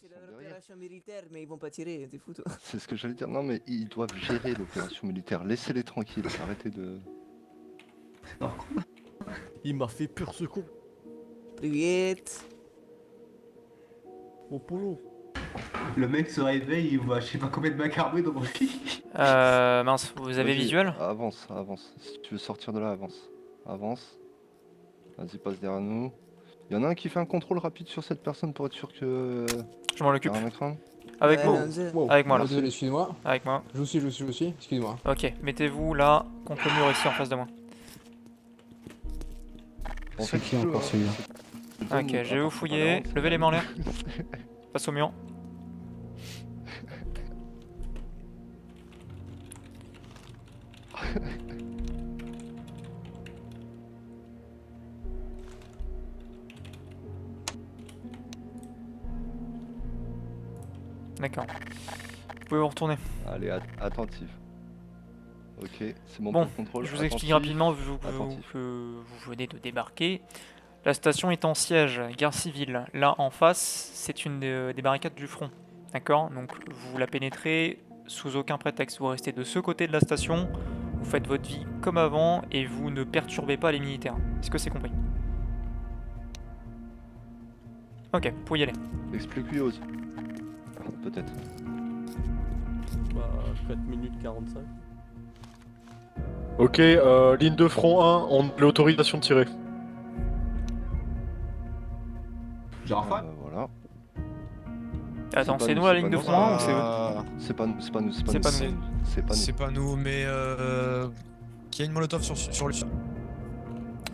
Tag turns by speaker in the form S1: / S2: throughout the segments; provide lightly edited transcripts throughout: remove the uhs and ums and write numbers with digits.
S1: C'est l'opération militaire, mais ils vont pas tirer, t'es fou toi.
S2: C'est ce que j'allais dire. Non, mais ils doivent gérer l'opération militaire. Laissez-les tranquilles. Arrêtez de.
S3: Il m'a fait peur ce con.
S1: Привет.
S3: Mon polo.
S4: Le mec se réveille, il voit je sais pas combien de macarons dans mon lit.
S5: Mince, vous avez
S2: Vas-y,
S5: visuel?
S2: Avance, avance. Si tu veux sortir de là, avance. Avance. Vas-y, passe derrière nous. Il y en a un qui fait un contrôle rapide sur cette personne pour être sûr que.
S5: Je m'en
S2: Il y
S5: occupe.
S2: a un écran.
S5: Avec
S1: Ouais,
S5: moi.
S1: Lanzer.
S3: Wow.
S5: Avec moi là.
S6: Désolé, excuse-moi.
S5: Avec moi.
S6: Je vous suis, excuse-moi.
S5: Ok, mettez-vous là, contre le mur ici en face de moi.
S2: En
S6: C'est
S2: fait,
S6: qui
S2: je-
S6: encore celui-là?
S5: Ok, je vais vous fouiller. Levez les mains en l'air. Face au mur. D'accord. Vous pouvez vous retourner.
S2: Allez, attentif. Ok, c'est bon,
S5: Bon,
S2: pour le contrôle.
S5: je vous explique
S2: Attentif.
S5: rapidement vu que
S2: Attentif.
S5: vous venez de débarquer. La station est en siège, guerre civile. Là en face, c'est une des barricades du front. D'accord? Donc vous la pénétrez sous aucun prétexte. Vous restez de ce côté de la station, vous faites votre vie comme avant et vous ne perturbez pas les militaires. Est-ce que c'est compris? Ok, vous pouvez y aller.
S2: Explique-lui aussi. Peut-être.
S3: Bah 4 minutes 45.
S7: Ok, ligne de front 1, on a l'autorisation de tirer.
S4: Genre fan.
S2: Voilà.
S5: Attends,
S2: pas
S5: c'est
S2: nous,
S5: nous la
S2: c'est
S5: ligne
S2: pas
S5: de
S2: nous.
S5: front 1 ou c'est eux?
S2: C'est pas nous, c'est pas nous, c'est pas
S5: C'est
S2: nous.
S5: pas
S2: c'est-
S5: nous.
S2: C'est pas nous.
S8: C'est pas nous, mais qu'il y a une molotov sur le.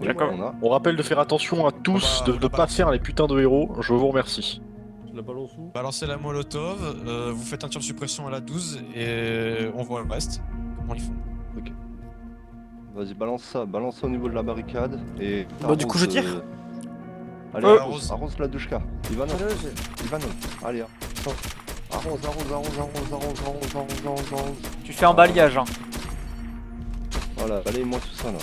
S2: Oui,
S5: D'accord.
S2: on a.
S7: On rappelle de faire attention à tous, de ne pas faire les putains de héros, je vous remercie.
S3: Je la balance où?
S8: Balancez la molotov, vous faites un tir de suppression à la 12 et on voit le reste. Comment ils font?
S2: Vas-y, balance ça au niveau de la barricade et.
S5: Bon, du coup, je tire.
S2: Allez,
S8: Arrose.
S2: arrose la douchka. Ivanov,
S1: Arrose.
S2: Ivanov. Allez, hein. Arrose.
S5: Tu fais un balayage. Hein.
S2: Voilà, balayez-moi tout ça là.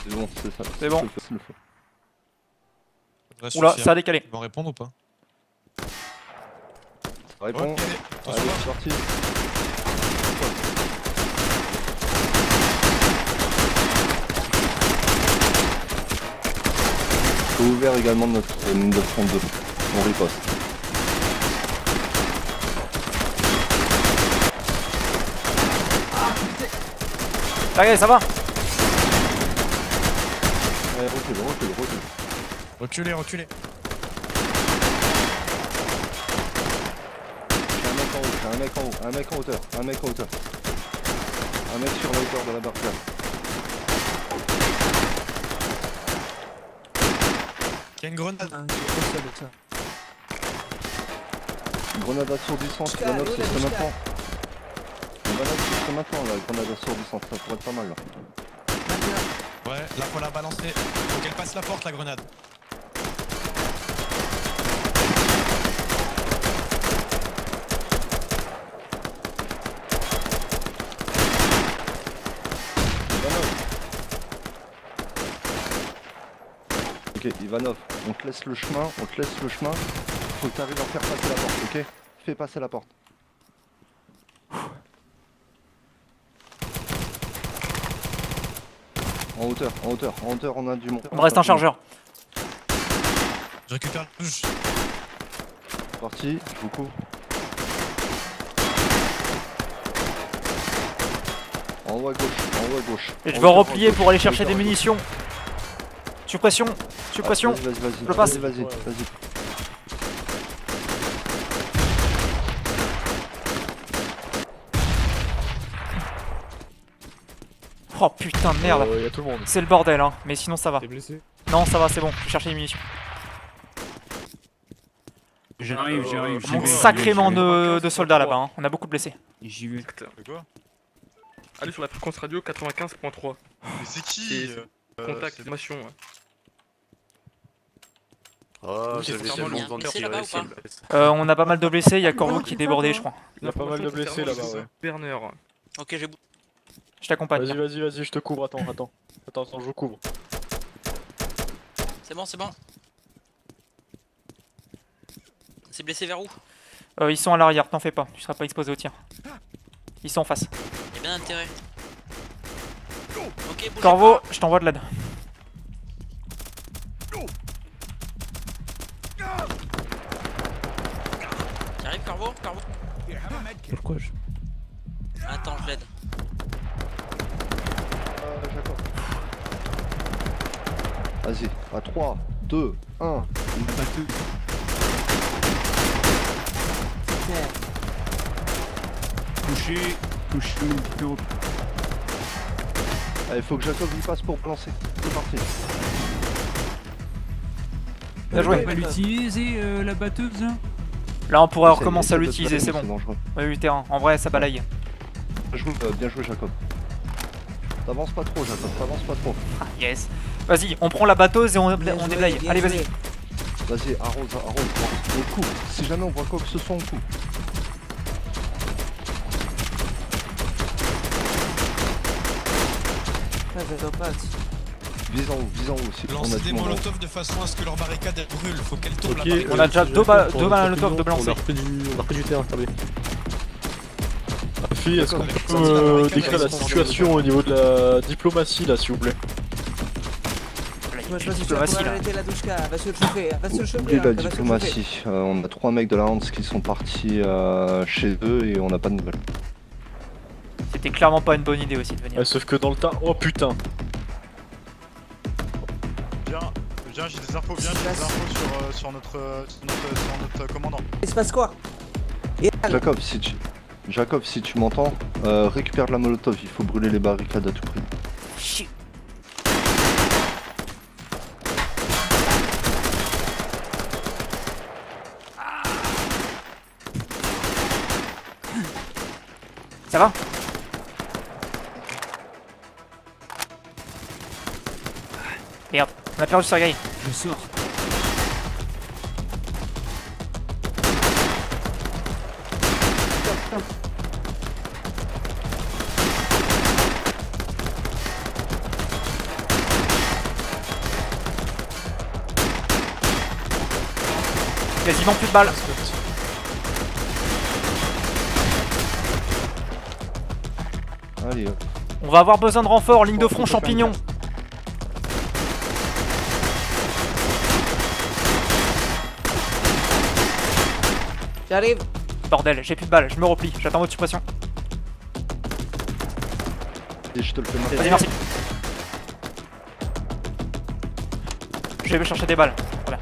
S2: C'est bon, c'est ça.
S5: C'est bon.
S2: C'est le feu.
S8: Ça devrait
S5: Oula,
S8: suffire.
S5: ça a décalé.
S8: Ils vont répondre ou pas?
S2: Réponds.
S8: Ok,
S2: Allez,
S8: attention.
S2: c'est parti. J'ai ouvert également notre ligne de front 2. On riposte.
S5: Allez, ça va.
S2: Ouais, recule.
S8: Reculez, reculez.
S2: J'ai un mec en haut, un mec en hauteur. Un mec sur la hauteur de la barricade.
S8: Il y a une grenade.
S1: Ah, j'ai pas ça de ça.
S2: Grenade assourdissante,
S1: Jusqu'à,
S2: Ivanov,
S1: où
S2: ce
S1: la
S2: serait
S1: jusqu'à
S2: maintenant. Ivanov, ce serait maintenant la grenade assourdissante, ça pourrait être pas mal là.
S1: Maintenant.
S8: Ouais, là faut la balancer. Faut qu'elle passe la porte, la grenade.
S2: Ok, Ivanov, on te laisse le chemin, Faut que t'arrives à faire passer la porte, ok? Fais passer la porte. En hauteur, on a du monde.
S5: Il me reste un chargeur.
S8: Je récupère la touche.
S2: Parti, je vous couvre. En haut à gauche.
S5: Et je vais replier pour aller chercher des munitions. Suppression. Suppression.
S2: Vas-y,
S5: Je passe.
S2: vas-y.
S5: Oh putain de merde.
S7: Y a tout le monde.
S5: C'est le bordel, hein. Mais sinon ça va.
S3: T'es blessé?
S5: Non, ça va, c'est bon. Je vais chercher des munitions.
S9: J'arrive.
S5: On manque sacrément de soldats là-bas. Hein. On a beaucoup de blessés.
S9: J'y vais.
S10: De quoi? Allez sur la fréquence radio 95.3.
S8: Mais c'est qui
S10: Contact, information.
S11: Oh,
S10: Oui,
S11: j'avais
S10: c'est
S11: tellement
S10: vraiment
S11: besoin de
S9: là-bas
S11: tirer,
S9: ou pas
S11: c'est
S5: On a pas mal de blessés. Il y a Corvo qui est débordé, je crois.
S7: Il y a pas mal de blessés là-bas, ouais.
S10: Werner.
S9: Ok, j'ai
S5: Je t'accompagne.
S7: Vas-y, je te couvre, attends, je vous couvre.
S9: C'est bon, c'est bon. C'est blessé vers où?
S5: Ils sont à l'arrière, t'en fais pas, tu seras pas exposé au tir. Ils sont en face.
S9: Y'a bien intérêt. Ok, bougez
S5: Corvo,
S9: pas.
S5: je t'envoie de l'aide.
S9: J'arrive, Corvo, Corvo.
S3: Pourquoi je...
S9: Attends, je l'aide.
S2: Jacob. Vas-y, à 3, 2, 1.
S1: Putain.
S4: Touché plutôt.
S2: Allez, faut que Jacob y passe pour lancer. C'est parti.
S5: Bien joué.
S1: Ouais,
S4: l'utiliser la batteuse.
S5: Là, on pourrait
S2: Essaye-
S5: recommencer à
S2: essaye de te
S5: l'utiliser, c'est
S2: placer,
S5: bon.
S2: dangereux.
S5: Oui, oui, terrain. En vrai, ça balaye.
S2: Bien joué, Jacob. T'avances pas trop, Jacob, t'avances pas trop.
S5: Ah, yes. Vas-y, on prend la batteuse et on
S1: Bien joué,
S5: déblaye.
S1: bien
S5: Allez,
S1: joué.
S5: vas-y.
S2: Vas-y, arrose. On coupe. Si jamais on voit quoi que ce soit, on coupe.
S1: Ah, j'adore pas.
S2: Vise en haut, si on a
S8: Lancez
S2: du
S8: des
S2: monde.
S8: molotovs de façon à ce que leur barricade elle brûle. Faut qu'elle tombe
S3: Ok,
S8: la barricade.
S5: On a déjà deux balles à l'auto de balancer.
S3: On a repris du terrain, regardez.
S7: Fille, est-ce qu'on
S8: D'accord.
S7: peut décrire la situation au niveau de la diplomatie là, s'il vous plaît?
S1: Moi, je pense qu'il faut
S5: Diplomatie, là.
S1: arrêter la douche, va sur le chauffer, va sur le chauffer.
S2: Oublie
S1: là,
S2: la
S1: va sur le chauffer.
S2: diplomatie. On a 3 mecs de la Hans qui sont partis chez eux et on n'a pas de nouvelles.
S5: C'était clairement pas une bonne idée aussi de venir.
S7: Ouais, sauf que dans le tas. Oh putain!
S6: Viens, j'ai des infos, sur notre commandant.
S1: Il se passe quoi? Et
S2: Jacob, si tu m'entends, récupère de la molotov, il faut brûler les barricades à tout prix.
S5: Chut. Ça va? Merde, on a perdu Sergei.
S4: Je sors.
S5: Quasiment plus de balles.
S2: Allez, hop.
S5: On va avoir besoin de renfort, ligne de front champignon.
S1: J'arrive.
S5: Bordel, j'ai plus de balles, je me replie, j'attends votre suppression.
S2: Et je te le fais maintenant.
S5: Vas-y, merci. Je vais chercher des balles. Voilà.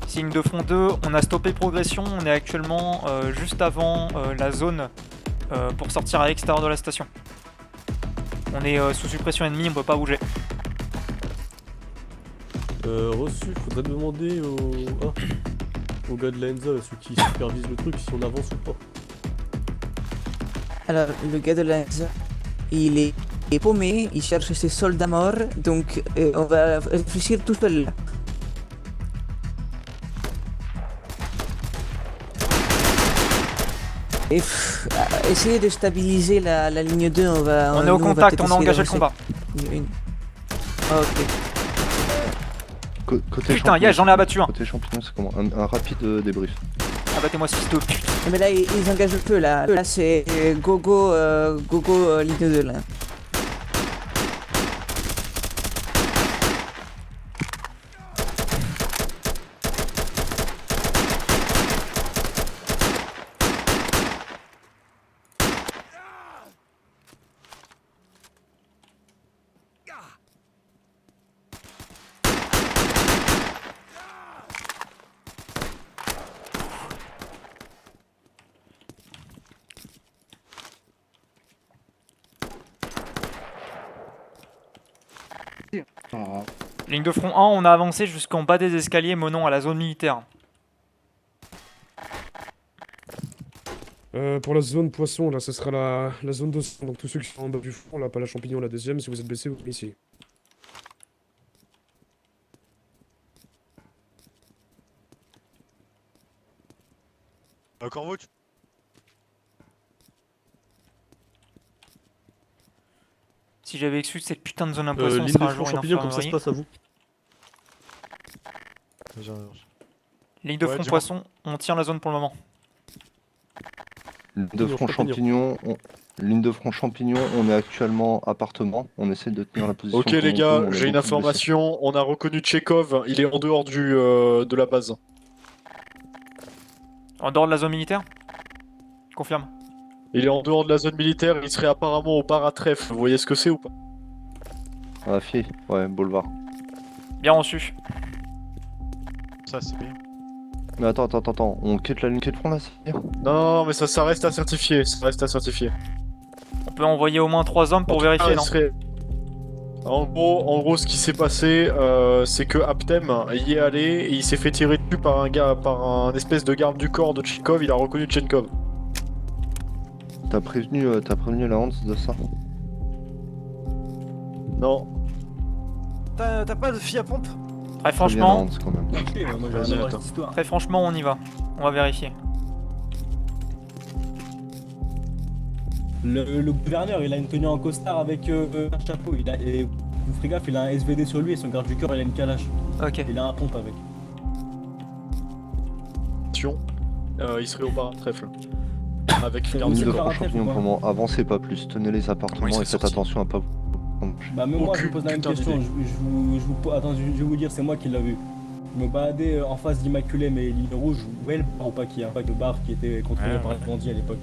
S5: Signe de front 2, on a stoppé progression, on est actuellement juste avant la zone pour sortir à l'extérieur de la station. On est sous suppression ennemie, on peut pas bouger.
S3: Reçu, faudrait demander au gars de l'ENSA, ceux qui supervisent le truc, si on avance ou pas.
S1: Alors, le gars de la il est paumé, il cherche ses soldats morts, donc on va réfléchir tout seul. Et essayez de stabiliser la ligne 2, on va...
S5: On est au
S1: nous, va
S5: contact,
S1: peut-être
S5: on a engagé
S1: essayer
S5: le combat.
S1: d'avancer. Ah, ok.
S2: Côté
S5: Putain,
S2: champignon,
S5: yes, j'en ai abattu un.
S2: Côté champignon, c'est comment un rapide débrief.
S5: Abattez-moi ce fils de pute.
S1: Mais là, ils engagent le feu, là. Là, c'est gogo, ligne 2, là.
S5: Ligne de front 1, on a avancé jusqu'en bas des escaliers menant à la zone militaire.
S10: Pour la zone poisson, là, ce sera la zone 2. Donc tous ceux qui sont en bas du front, là, pas la champignon, la deuxième. Si vous êtes blessé, vous venez ici.
S6: Corvo,
S5: Si j'avais exclu cette putain de zone impossible, on
S3: Ligne de
S5: serait un
S3: front
S5: jour une
S3: champignon, comme ça se
S5: infirmerie.
S3: passe à vous.
S5: Ligne de
S8: Ouais,
S5: front
S8: dis-moi.
S5: poisson, on tient la zone pour le moment.
S2: Ligne de front champignon, ligne de front champignon, on est actuellement appartement, on essaie de tenir la position.
S7: Ok
S2: comme
S7: les
S2: on
S7: gars,
S2: peut, on a
S7: j'ai une
S2: beaucoup de blessés.
S7: information, on a reconnu Tchekhov, il est en dehors de la base.
S5: En dehors de la zone militaire? Confirme.
S7: Il est en dehors de la zone militaire, il serait apparemment au bar à trèfle, vous voyez ce que c'est ou pas?
S2: Ah fille, ouais, boulevard.
S5: Bien reçu.
S6: Ça, c'est bien.
S2: Mais attends, on quitte la ligne de front là, c'est bien.
S7: Non, mais ça reste à certifier,
S5: On peut envoyer au moins 3 hommes pour vérifier, non?
S7: En gros, ce qui s'est passé, c'est que Aptem y est allé et il s'est fait tirer dessus par un espèce de garde du corps de Tchekhov, il a reconnu Tchekhov.
S2: T'as prévenu la Hans de ça?
S7: Non.
S11: T'as pas de fille à pompe?
S5: Très
S2: Préviens la
S5: franchement,
S2: Hans quand même.
S11: Ok, moi j'ai
S7: Vas-y,
S11: rien à voir avec
S7: attends.
S11: cette histoire.
S5: très franchement, on y va. On va vérifier.
S11: Le gouverneur, il a une tenue en costard avec un chapeau. Et vous ferez gaffe, il a un SVD sur lui et son garde du corps, il a une calache.
S5: Ok.
S11: Il a un pompe avec.
S7: Attention, il serait au bar à trèfle. Avec une garde
S2: Ligne
S7: du
S2: de
S11: faire
S7: corps.
S2: front
S11: un tête,
S2: champignon
S11: ou
S2: pour le moment, avancez pas plus, tenez les appartements
S8: il serait
S2: et faites
S8: sorti.
S2: attention à pas vous.
S11: Bah même moi je
S7: Aucune
S11: me pose la même
S7: putain
S11: question,
S7: d'idée.
S11: attends, je vais vous dire, c'est moi qui l'ai vu. Je me baladais en face d'Immaculée mais ligne rouge, où est le bar ou pas qu'il y a un pack de bar qui était contrôlé
S8: Ouais,
S11: par
S8: ouais.
S11: les bandits à l'époque.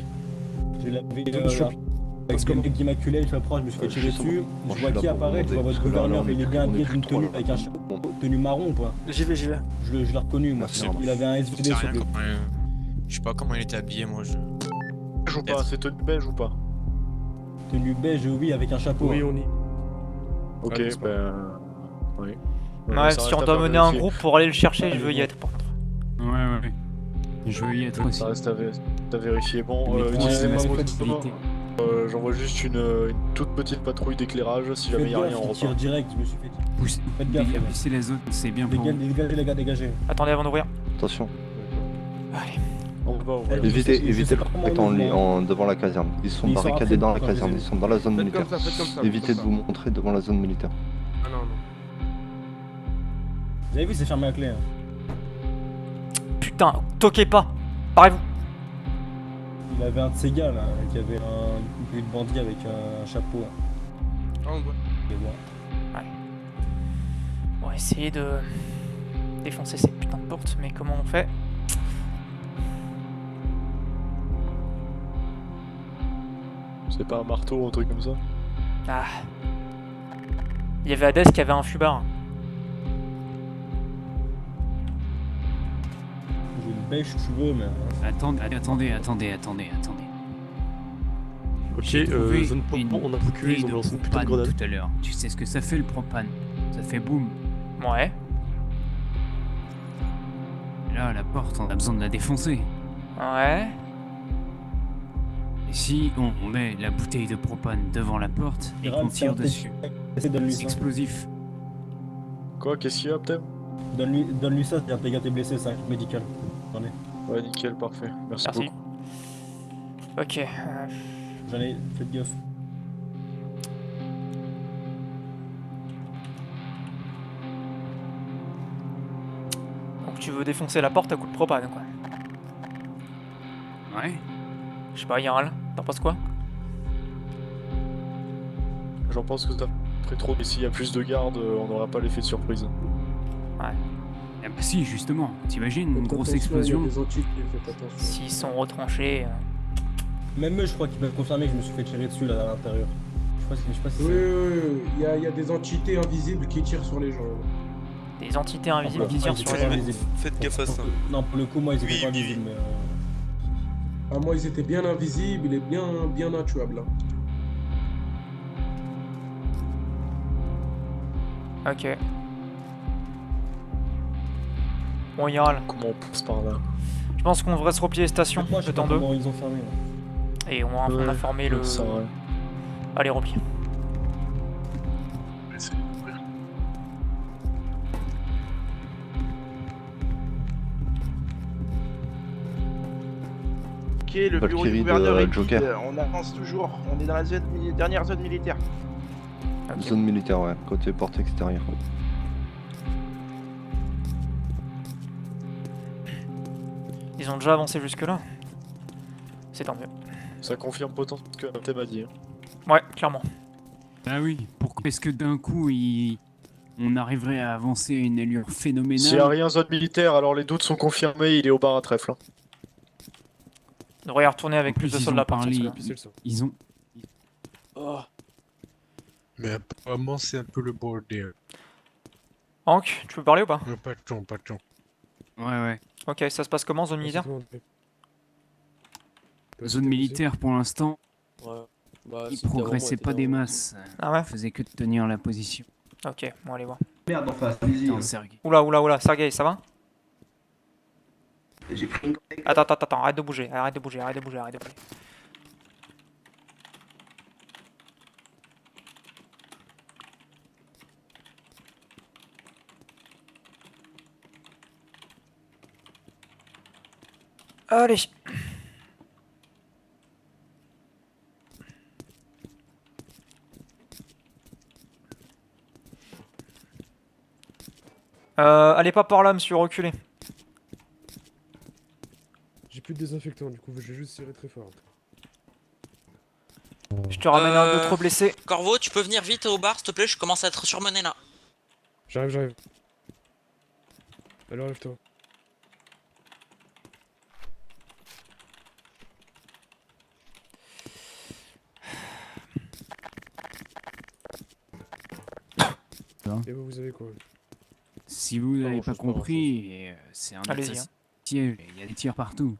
S11: Je l'avais
S7: Champignon.
S11: avec le mec d'Immaculée, je m'approche, je me suis fait tirer
S2: Justement,
S11: dessus,
S2: moi,
S11: je
S2: je
S11: vois
S2: suis
S11: qui
S2: là pour
S11: apparaît, je vois
S2: demander,
S11: votre
S2: parce que là,
S11: gouverneur,
S2: on est
S11: il est
S2: plus-
S11: bien
S2: on est
S11: habillé
S2: plus
S11: d'une
S2: trop,
S11: tenue
S2: là.
S11: avec un chapeau, tenue marron ou pas?
S1: J'y vais.
S11: Je l'ai reconnu moi,
S8: Merci.
S11: il avait un
S8: Je
S11: SVD
S8: sais
S11: sur
S8: rien
S11: lui.
S8: comment je sais pas comment il était habillé, moi.
S7: Beige ou pas? C'est tenue beige ou pas?
S11: Tenue beige, oui, avec un chapeau.
S3: Oui, on y.
S7: Ok,
S3: Ouais, c'est pas
S7: ben... Oui.
S5: Ouais,
S7: Ça
S5: si
S7: reste
S5: on
S7: à
S5: doit
S7: faire
S5: mener un
S7: vérifier.
S5: groupe pour aller le chercher, je veux y être par contre.
S12: Ouais. Je veux y être aussi.
S7: Ça reste à vérifier. Bon,
S12: Mais
S7: utilisez ma
S11: ouais,
S7: moto.
S12: possibilité.
S7: J'envoie juste une toute petite patrouille d'éclairage si jamais
S11: Faites
S7: il y a rien
S11: gaffe,
S7: en
S11: il tire
S7: repart.
S11: direct, je me suis fait tirer.
S12: Pousse,
S11: Faites gaffe, les gars.
S12: baisser la zone, c'est bien pour vous.
S11: Dégagez les gars, dégagez.
S5: Attendez avant d'ouvrir.
S2: Attention,
S5: Allez.
S7: On va voir.
S2: évitez
S11: je sais
S2: le
S11: pas comment
S2: contact
S11: on ouvre,
S2: devant la caserne. Ils sont
S11: Ils sont
S2: barricadés dans la
S11: après,
S2: caserne,
S11: vas-y.
S2: ils sont dans la zone
S1: Faites
S2: militaire.
S1: comme ça, faites comme ça.
S2: Évitez de vous montrer devant la zone militaire.
S1: Ah non.
S11: Vous avez vu, c'est fermé à clé. Hein.
S5: Putain, toquez pas. Parez-vous.
S11: Il avait un de ces gars là, qui avait une tenue de bandit avec un chapeau.
S1: Ah, on voit.
S11: Et voilà.
S5: On va essayer de défoncer cette putain de porte, mais comment on fait?
S7: C'est pas un marteau ou un truc comme ça?
S5: Ah. Il y avait Hades qui avait un fubard.
S11: J'ai une beige cheveux, mais.
S12: Attendez.
S3: Ok,
S12: J'ai trouvé
S3: zone
S12: une
S3: propane, on a reculé, ils ont
S12: bouteille
S3: lancé
S12: de
S3: une putain de
S12: propane
S3: grenade.
S12: tout à l'heure. Tu sais ce que ça fait le propane? Ça fait boum.
S5: Ouais.
S12: Là, la porte, on a besoin de la défoncer.
S5: Ouais.
S12: Et si on met la bouteille de propane devant la porte et qu'on tire dessus,
S11: Essaye de donner
S12: c'est
S11: ça.
S12: explosif.
S7: Quoi? Qu'est-ce qu'il y a, Aptem?
S11: Donne-lui ça, c'est un gars t'es blessé, c'est un kit médical. J'en ai.
S7: Ouais, nickel, parfait. Merci
S5: Merci.
S7: beaucoup.
S5: Ok.
S11: J'en ai, faites gaffe.
S5: Donc tu veux défoncer la porte à coup de propane, quoi.
S12: Ouais.
S5: Je sais pas, Yaral, t'en penses quoi?
S7: J'en pense que ça ferait trop, mais s'il y a plus de gardes, on n'aura pas l'effet de surprise.
S12: Ah bah si, justement. T'imagines une grosse explosion?
S5: S'ils sont retranchés.
S11: Même eux, je crois qu'ils peuvent confirmer que je me suis fait tirer dessus là à l'intérieur. Je sais pas si
S13: Oui,
S11: c'est.
S13: il y a des entités invisibles qui tirent sur les gens.
S5: Des entités invisibles qui
S11: Moi,
S5: tirent
S11: ils
S5: sur
S11: étaient pas
S5: les...
S11: invisibles.
S14: Faites gaffe à ça.
S11: Non, pour le coup, moi, ils étaient pas invisibles, mais.
S13: Ah, moi, ils étaient bien invisibles et bien intuables. Hein.
S5: Ok. Bon, Yaral,
S7: Comment on passe par là?
S5: je pense qu'on devrait se replier station,
S11: Moi, je sais
S5: le
S11: pas
S5: temps 2,
S11: comment ils ont fermé. Là.
S5: et on a formé le...
S7: Ça, ouais.
S5: Allez, repli.
S14: Ok, le bureau du
S2: Valkyrie
S14: gouverneur
S2: de
S14: est vide,
S2: Joker.
S14: on avance toujours, on est dans la dernière zone militaire.
S5: Ok.
S2: Zone militaire, ouais, côté porte extérieure.
S5: Ils ont déjà avancé jusque-là. C'est tant mieux.
S7: Ça confirme potentiellement ce que Aptem a dit.
S5: Ouais, clairement.
S12: Ah oui, pourquoi est-ce que d'un coup, on arriverait à avancer à une allure phénoménale?
S7: S'il n'y a rien zone militaire, alors les doutes sont confirmés, il est au bar à trèfle. Hein.
S5: On devrait y retourner avec
S12: En
S5: plus de
S12: ils
S5: soldats
S12: ont
S5: à partir de
S12: parlé,
S5: là.
S12: ils ont...
S6: Mais apparemment, c'est un peu le bordel.
S5: Hank, tu peux parler ou pas?
S6: Pas de temps, pas de temps.
S12: Ouais.
S5: Ok, ça se passe comment, zone militaire?
S12: Zone militaire pour l'instant,
S3: Ouais. Bah,
S12: ils
S3: c'était
S12: progressaient
S3: vraiment
S12: pas
S3: été
S12: des
S3: dans-
S12: masses.
S5: Ah ouais?
S12: Ils faisaient que de tenir la position.
S5: Ok, bon allez voir.
S4: Merde en face, allez-y.
S12: Non, Sergei.
S5: Oula, Sergei, ça va?
S4: J'ai pris une...
S5: Attends, arrête de bouger. Allez. Allez pas par là, monsieur, reculez.
S10: J'ai plus de désinfectant, du coup, je vais juste tirer très fort.
S5: Je te ramène un d'autres blessés.
S9: Corvo, tu peux venir vite au bar, s'il te plaît, je commence à être surmené là.
S10: J'arrive. Alors, lève-toi. Et vous avez quoi?
S12: Si vous n'avez pas
S3: chose, pas
S12: compris, c'est un
S5: Allez-y,
S12: assassinat siège. Il y a des tirs partout.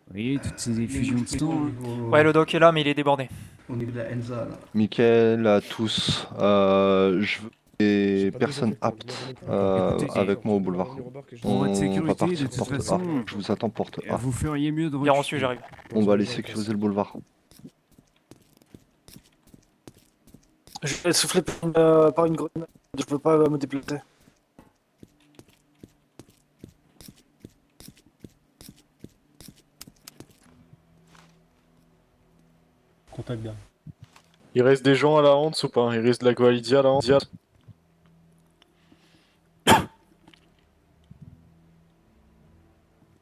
S12: Vous voyez, toutes ces effusions de sang.
S5: Ouais, le doc est là, mais il est débordé.
S4: Au niveau de la Enza là.
S2: Mickaël, à tous, je veux des personnes aptes
S12: Écoutez,
S2: avec moi au boulevard.
S12: Pour votre
S2: On va
S12: sécurité, de
S2: partir
S12: toute
S2: porte A.
S12: façon,
S2: Je vous attends porte A.
S12: vous feriez mieux de
S5: Bien
S12: reculer.
S5: reçu, j'arrive.
S2: On va aller sécuriser le boulevard.
S14: Je vais être soufflé par une grenade, je peux pas me déplacer.
S11: Contact bien.
S7: Il reste des gens à la honte ou pas? Il reste de la Gualidia à la honte.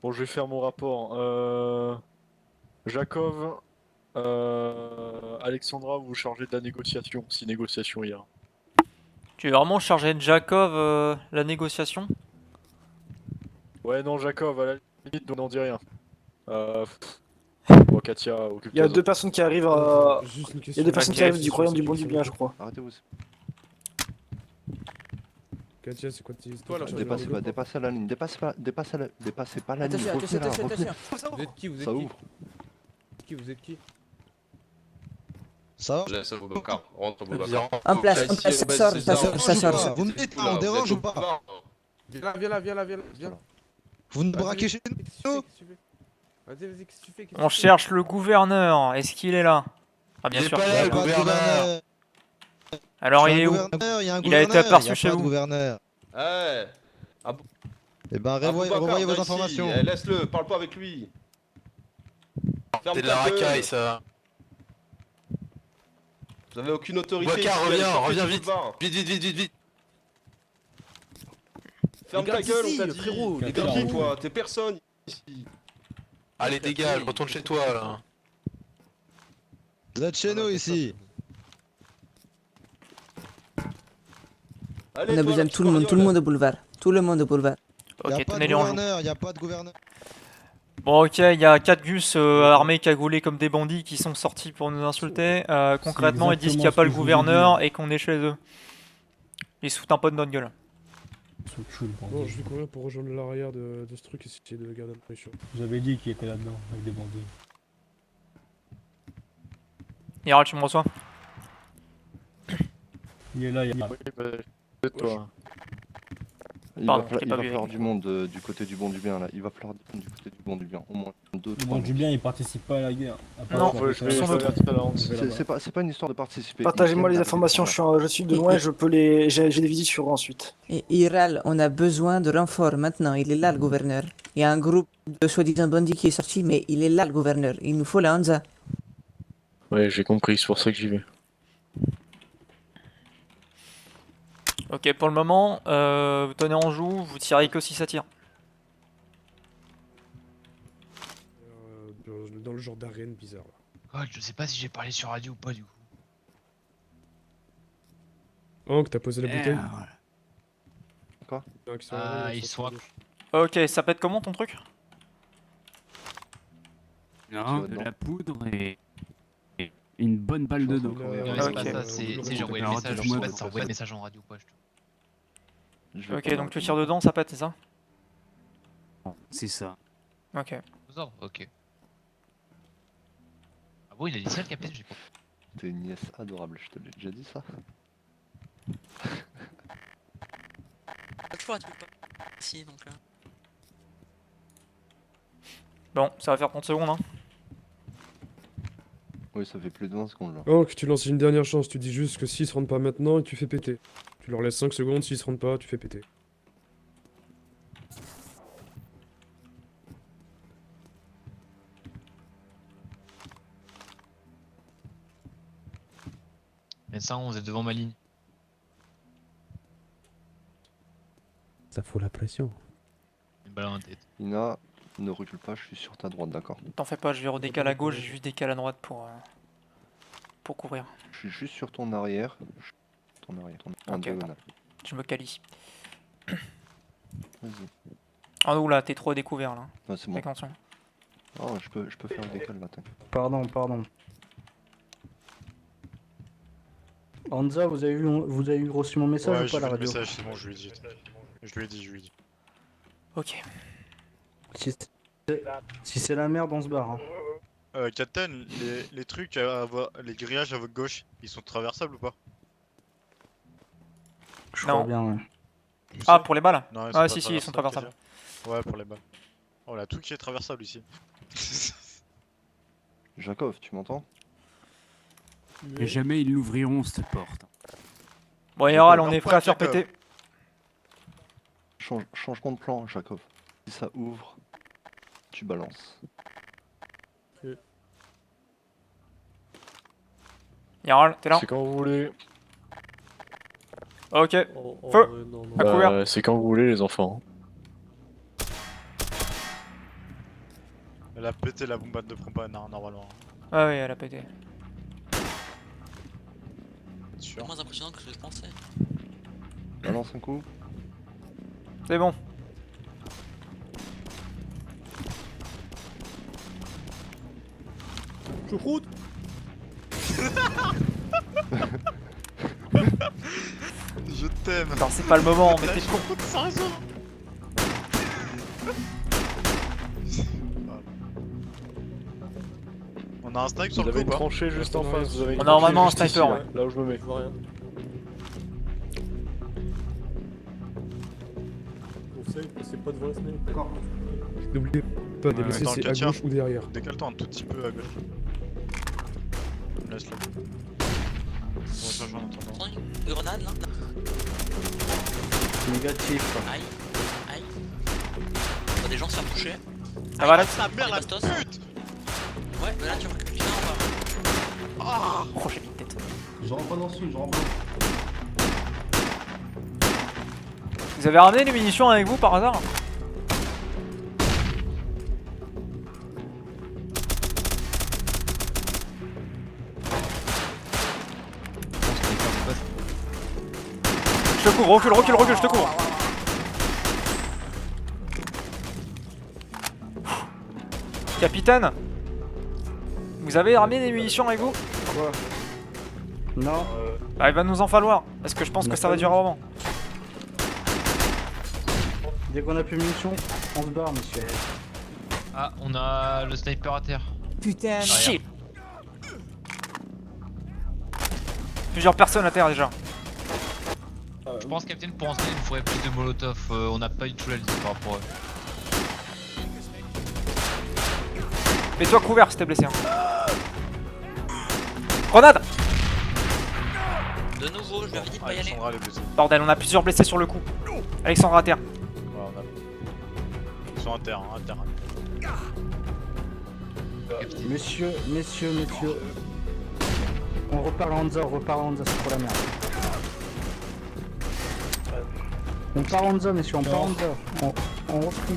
S7: Bon, je vais faire mon rapport. Jakov, Alexandra, vous vous chargez de la négociation, si négociation il y a.
S5: Tu es vraiment chargé de Jakov la négociation?
S7: Ouais, non, Jakov, à la limite, n'en dis rien. Bon, Katia, occupe-toi.
S14: Il y a deux personnes qui arrivent
S10: Juste une
S14: Il y
S10: question.
S14: a deux personnes qui arrivent du Royaume du Bon du Bien, je crois.
S2: Arrêtez-vous.
S10: Katia, c'est quoi tes...
S3: Toi, là,
S2: Dépassez pas la ligne, dépassez pas la ligne.
S1: Attention,
S2: Revenez là,
S1: attention.
S2: revenez.
S3: Vous êtes qui?
S2: Ça ouvre.
S3: Vous êtes qui?
S6: Ça
S15: Je laisse Boubacar, rentre Boubacar.
S1: En place, ça sort.
S15: Vous me dites pas, on dérange ou pas?
S3: Viens là.
S15: Vous nous braquez chez nous?
S3: Vas-y, qu'est-ce que tu fais?
S5: On cherche le gouverneur. Est-ce qu'il est là? Ah, bien
S15: Il est
S5: sûr.
S15: pas là, le gouverneur.
S5: Alors, il est où? Il a été aperçu chez vous.
S15: gouverneur. Eh.
S6: Eh ben, revoyez vos informations.
S15: Laisse-le, parle pas avec lui. Ferme
S6: C'est de
S15: ta
S6: la
S15: gueule.
S6: racaille, ça.
S15: Vous avez aucune autorité.
S6: Boubacar,
S15: ici, allez,
S6: reviens
S15: sortez
S6: vite.
S15: du boulevard.
S6: Vite.
S15: Ferme ta gueule, on t'a dit.
S3: frérot.
S15: T'es qui, toi? T'es personne ici.
S6: Allez, dégage, retourne chez toi, là.
S15: Vous êtes chez nous ici.
S1: On a besoin de tout le monde au boulevard. Tout le monde au boulevard.
S5: Ok, tenez-les en joue.
S15: Y a pas de gouverneur.
S5: Bon, ok, il y a 4 gus armés cagoulés comme des bandits qui sont sortis pour nous insulter. Concrètement, ils disent qu'il n'y a pas le gouverneur et qu'on est chez eux. Ils se foutent un peu de notre gueule.
S10: Bon, je vais courir pour rejoindre l'arrière de ce truc et essayer de garder la pression.
S11: Vous avez dit qu'il était là-dedans, avec des bandits.
S5: Hiral, tu me reçois?
S11: Il est là, il est là.
S7: Oui, bah, c'est toi.
S2: Il
S5: Pardon,
S2: va,
S5: je l'ai
S2: il
S5: pas
S2: va
S5: vu
S2: falloir
S5: avec.
S2: du monde du côté du bon du bien là. Il va falloir du côté du bon du bien. Au moins 2
S11: Le Bon du Bien, il participe pas à la guerre.
S5: Non,
S7: je vais avertir à la honte.
S2: C'est pas une histoire de participer.
S14: Partagez-moi
S2: Ils
S14: les
S2: viennent
S14: informations,
S2: d'arriver.
S14: je suis de loin, je peux les. J'ai des visites sur ensuite.
S1: Et Hiral, on a besoin de renfort maintenant. Il est là, le gouverneur. Il y a un groupe de soi-disant bandits qui est sorti, mais il est là, le gouverneur. Il nous faut la Hansa.
S7: Ouais, j'ai compris, c'est pour ça que j'y vais.
S5: Ok, pour le moment, vous tenez en joue, vous tirez que si ça tire.
S10: Dans le genre d'arène bizarre là.
S16: Oh, je sais pas si j'ai parlé sur radio ou pas du coup.
S10: Oh, que t'as posé la bouteille.
S2: Quoi?
S16: Ah, ils sont à...
S5: Ok, ça pète comment ton truc?
S12: Non, de la poudre et une bonne balle dedans.
S16: c'est pas ça, c'est j'ai envoyé le message, je sais pas si t'as envoyé le message en radio ou pas.
S5: Ok, donc tu tires dedans, ça pète, c'est ça?
S12: C'est ça.
S5: Ok.
S16: Ok. Ah bon, il a dit ça le capitaine, j'ai pas.
S2: T'es une nièce adorable, je te l'ai déjà dit ça.
S9: Toujours un truc ici, donc là.
S5: Bon, ça va faire 30 secondes, hein.
S2: Oui, ça fait plus de 20 secondes là.
S10: Oh, que tu lances une dernière chance, tu dis juste que s'ils se rendent pas maintenant, et tu fais péter. Tu leur laisses 5 secondes, s'ils se rendent pas, tu fais péter.
S16: Médecin 11 est devant ma ligne.
S3: Ça fout la pression.
S16: Une balle en tête.
S2: Ina, ne recule pas, je suis sur ta droite, d'accord?
S5: T'en fais pas, je vais redécaler à gauche, j'ai juste décalé à droite pour couvrir.
S2: Je suis juste sur ton arrière. Ton arrière, en
S5: Ok,
S2: diagonale.
S5: Je me cale ici.
S2: Vas-y.
S5: Ah non, là, t'es trop découvert là.
S2: Ah, c'est bon.
S5: Fais attention.
S2: Oh, je peux faire le décal là, t'inquiète.
S14: Pardon. Hansa, vous avez eu reçu mon message
S7: Ouais,
S14: ou
S7: j'ai
S14: pas
S7: vu
S14: la
S7: le
S14: radio?
S7: message, c'est bon, je lui ai dit. Je lui ai dit.
S5: Ok.
S14: Si c'est la merde, on se barre. Hein.
S7: Captain, les trucs, les grillages à votre gauche, ils sont traversables ou pas?
S14: Je
S5: Non.
S14: crois bien, ouais.
S5: Ah, pour les balles?
S7: Non,
S5: Ah, si, ils sont traversables.
S7: Ouais, pour les balles. Oh, là, tout qui est traversable ici.
S2: Jacob, tu m'entends?
S12: Et jamais ils l'ouvriront cette porte.
S5: Bon, Héral, on est prêt à faire péter.
S2: Changement de plan, Jacob. Si ça ouvre, tu balances.
S5: Héral, t'es là?
S7: C'est quand vous voulez.
S5: Ok.
S3: Oh,
S5: Feu.
S3: non.
S5: À couvert.
S7: C'est quand vous voulez, les enfants. Elle a pété la bombade de propane, hein, normalement.
S5: Ah oui, elle a pété.
S9: C'est moins impressionnant que ce que je pensais.
S2: Balance un coup.
S5: C'est bon.
S3: Choucroute.
S7: Je t'aime.
S5: Non, c'est pas le moment, mais t'es con.
S7: Sans raison. On a un snipe sur le coup ou pas? Tranché juste en face.
S5: On a normalement un sniper, ouais.
S7: Là où je me mets.
S3: Je vois rien. Conseil, passez pas devant la sniper.
S4: D'accord.
S10: N'oubliez pas, des blessés,
S7: Dans le
S10: c'est à
S7: quartier.
S10: gauche ou derrière.
S7: Décale-toi un tout petit peu à gauche. Laisse-le. On va se rejoindre en attendant.
S9: Une grenade là.
S14: Négatif.
S9: Aïe. On voit des gens se faire toucher.
S5: Ça va là?
S7: Sa mère la
S9: bastos.
S7: pute!
S9: Ouais, mais là tu recules bien en bas.
S5: Oh, j'ai mis une tête.
S4: Je rentre pas dans le sud, je rentre pas.
S5: Vous avez ramené les munitions avec vous par hasard? Je te couvre, recule, je te couvre. Capitaine, vous avez ramené des munitions avec vous?
S14: Quoi? Non.
S5: Bah, il va nous en falloir, parce que je pense que ça va durer un moment.
S14: Dès qu'on a plus de munitions, on se barre, monsieur.
S16: Ah, on a le sniper à terre.
S1: Putain,
S5: Shit. Plusieurs personnes à terre déjà.
S16: Je pense, Capitaine, pour en il nous faudrait plus de molotov. On n'a pas eu tout la liste par rapport à eux.
S5: Mets-toi couvert si t'es blessé. Hein. Grenade!
S9: De nouveau, je lui avais dit de pas y aller.
S7: Alexandra, elle est blessée.
S5: Bordel, on a plusieurs blessés sur le coup. Alexandra à terre.
S7: Ouais, on a. Ils sont à terre, hein, à terre.
S14: Messieurs. On repart à Hansa, c'est pour la merde. On part en zone, messieurs, on part en zone. On replie.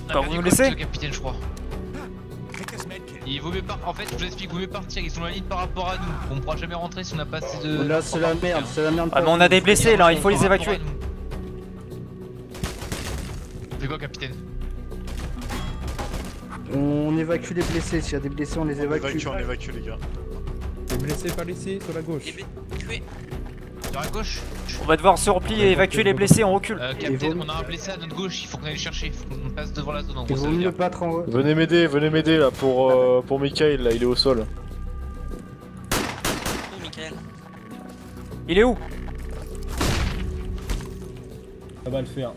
S5: Bah, vous nous laissez?
S16: Le capitaine, je crois. Il vaut mieux partir. En fait, je vous explique, il vaut mieux partir. Ils sont dans la ligne par rapport à nous. On pourra jamais rentrer si on n'a pas assez de.
S14: Là, c'est la merde, c'est la merde.
S5: Ah, mais on a des blessés là, il faut les évacuer.
S16: On fait quoi, capitaine?
S14: On évacue les blessés. S'il y a des blessés, on les évacue.
S7: On évacue, les gars.
S10: Les blessés par ici, sur la gauche.
S16: Sur la gauche?
S5: On va devoir se replier et évacuer les blessés, on recule.
S16: Capitaine, on a un blessé à notre gauche, il faut qu'on aille le chercher. Il faut qu'on passe devant la zone en
S14: Il
S16: gros.
S14: vaut mieux battre en haut.
S7: Venez m'aider là pour Michael, là, il est au sol.
S9: Où, Michael?
S5: Il est où?
S11: Ça va le faire.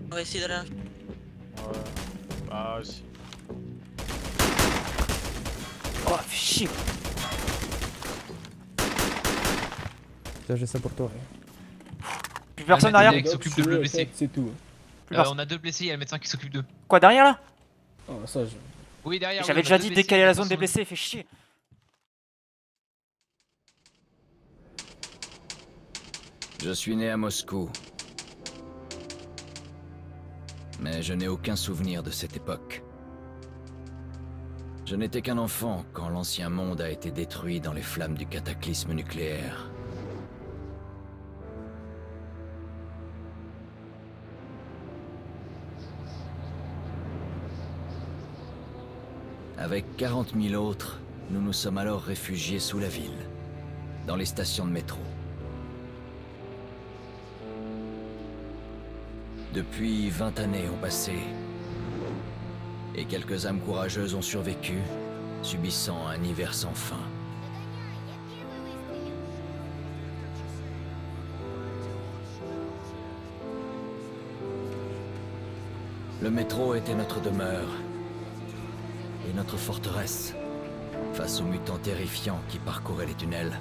S9: On va essayer d'aller.
S7: Ouais. Bah aussi.
S5: Oh, fais chier.
S10: Là, j'ai ça pour toi.
S5: Plus personne derrière?
S16: Qui s'occupe de le blessé.
S11: C'est tout.
S16: On a 2 blessés, il y a le médecin qui s'occupe d'eux.
S5: Quoi, derrière là?
S11: Oh, ça, je...
S16: Oui, derrière.
S5: J'avais déjà dit décaler la zone des blessés, fais chier.
S17: Je suis né à Moscou. Mais je n'ai aucun souvenir de cette époque. Je n'étais qu'un enfant quand l'ancien monde a été détruit dans les flammes du cataclysme nucléaire. Avec 40 000 autres, nous nous sommes alors réfugiés sous la ville, dans les stations de métro. Depuis 20 années ont passé, et quelques âmes courageuses ont survécu, subissant un hiver sans fin. Le métro était notre demeure et notre forteresse face aux mutants terrifiants qui parcouraient les tunnels.